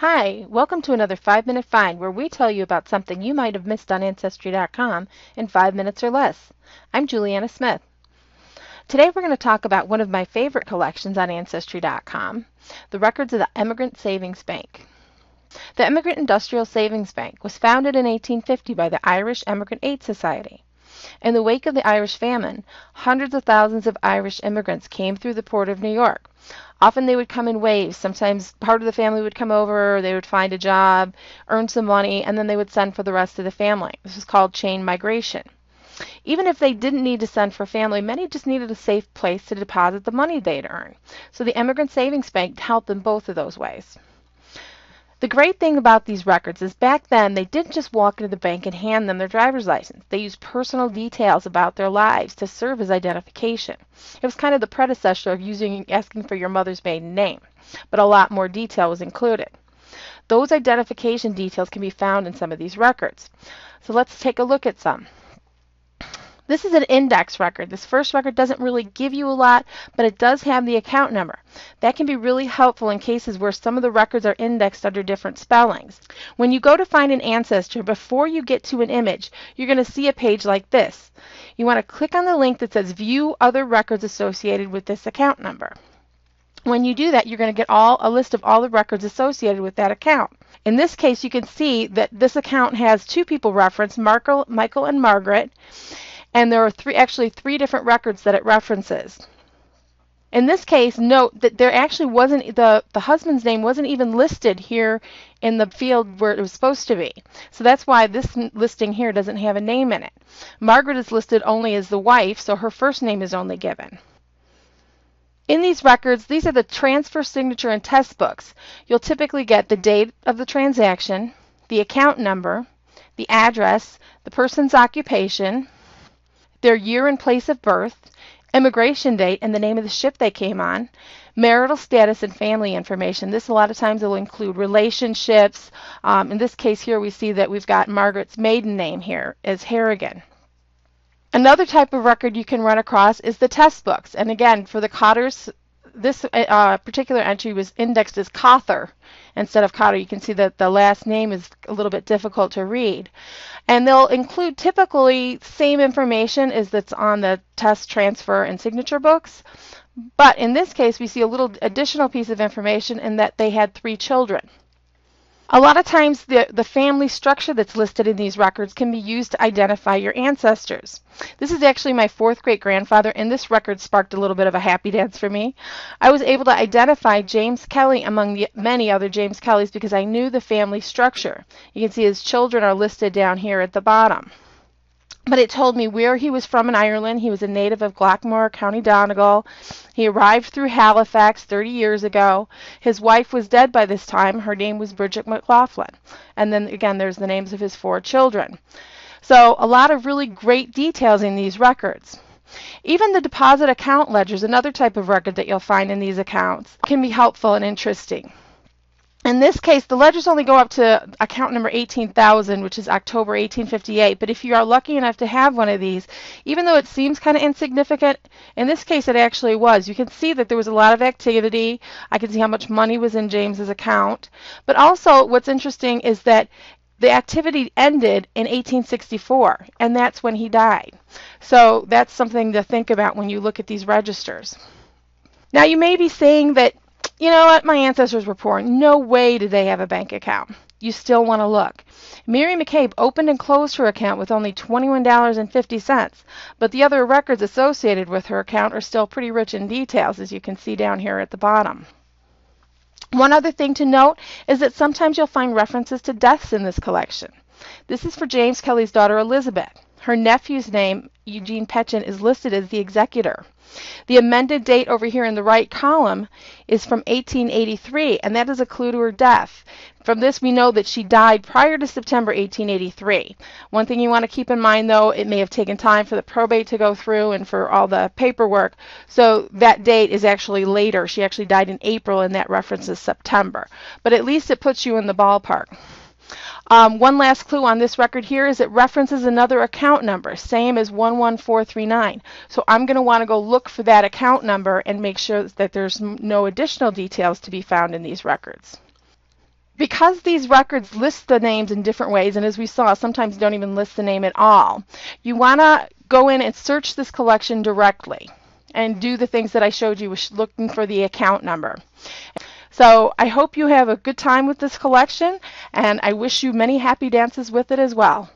Hi, welcome to another 5-Minute Find where we tell you about something you might have missed on Ancestry.com in 5 minutes or less. I'm Juliana Smith. Today we're going to talk about one of my favorite collections on Ancestry.com, the records of the Emigrant Savings Bank. The Emigrant Industrial Savings Bank was founded in 1850 by the Irish Emigrant Aid Society. In the wake of the Irish famine, hundreds of thousands of Irish immigrants came through the port of New York. Often they would come in waves. Sometimes part of the family would come over, they would find a job, earn some money, and then they would send for the rest of the family. This was called chain migration. Even if they didn't need to send for family, many just needed a safe place to deposit the money they'd earned. So the Emigrant Savings Bank helped in both of those ways. The great thing about these records is back then they didn't just walk into the bank and hand them their driver's license. They used personal details about their lives to serve as identification. It was kind of the predecessor of asking for your mother's maiden name, but a lot more detail was included. Those identification details can be found in some of these records. So let's take a look at some. This is an index record. This first record doesn't really give you a lot, but it does have the account number. That can be really helpful in cases where some of the records are indexed under different spellings. When you go to find an ancestor, before you get to an image, you're going to see a page like this. You want to click on the link that says View Other Records Associated with this account number. When you do that, you're going to get a list of all the records associated with that account. In this case, you can see that this account has two people referenced, Michael and Margaret. And there are actually three different records that it references. In this case, note that there actually wasn't, the husband's name wasn't even listed here in the field where it was supposed to be. So that's why this listing here doesn't have a name in it. Margaret is listed only as the wife, so her first name is only given. In these records, these are the transfer signature and test books. You'll typically get the date of the transaction, the account number, the address, the person's occupation, their year and place of birth, immigration date and the name of the ship they came on, marital status and family information. This a lot of times will include relationships. In this case here we see that we've got Margaret's maiden name here as Harrigan. Another type of record you can run across is the test books. And again, for the Cotters, this particular entry was indexed as Cother instead of Cotter. You can see that the last name is a little bit difficult to read. And they'll include typically same information as that's on the test, transfer, and signature books. But in this case, we see a little additional piece of information in that they had 3 children. A lot of times the family structure that's listed in these records can be used to identify your ancestors. This is actually my 4th great-grandfather, and this record sparked a little bit of a happy dance for me. I was able to identify James Kelly among the many other James Kellys because I knew the family structure. You can see his children are listed down here at the bottom. But it told me where he was from in Ireland. He was a native of Glockmore, County Donegal. He arrived through Halifax 30 years ago. His wife was dead by this time. Her name was Bridget McLaughlin. And then again, there's the names of his 4 children. So a lot of really great details in these records. Even the deposit account ledgers, another type of record that you'll find in these accounts, can be helpful and interesting. In this case, the ledgers only go up to account number 18,000, which is October 1858. But if you are lucky enough to have one of these, even though it seems kind of insignificant, in this case it actually was. You can see that there was a lot of activity. I can see how much money was in James's account. But also what's interesting is that the activity ended in 1864, and that's when he died. So that's something to think about when you look at these registers. Now you may be saying that, you know what, my ancestors were poor. No way did they have a bank account. You still want to look. Mary McCabe opened and closed her account with only $21.50, but the other records associated with her account are still pretty rich in details, as you can see down here at the bottom. One other thing to note is that sometimes you'll find references to deaths in this collection. This is for James Kelly's daughter Elizabeth. Her nephew's name, Eugene Petchin, is listed as the executor. The amended date over here in the right column is from 1883, and that is a clue to her death. From this, we know that she died prior to September 1883. One thing you want to keep in mind, though, it may have taken time for the probate to go through and for all the paperwork, so that date is actually later. She actually died in April, and that references September. But at least it puts you in the ballpark. One last clue on this record here is it references another account number, same as 11439. So I'm going to want to go look for that account number and make sure that there's no additional details to be found in these records. Because because these records list the names in different ways, and as we saw, sometimes don't even list the name at all, you want to go in and search this collection directly and do the things that I showed you, looking for the account number. So I hope you have a good time with this collection, and I wish you many happy dances with it as well.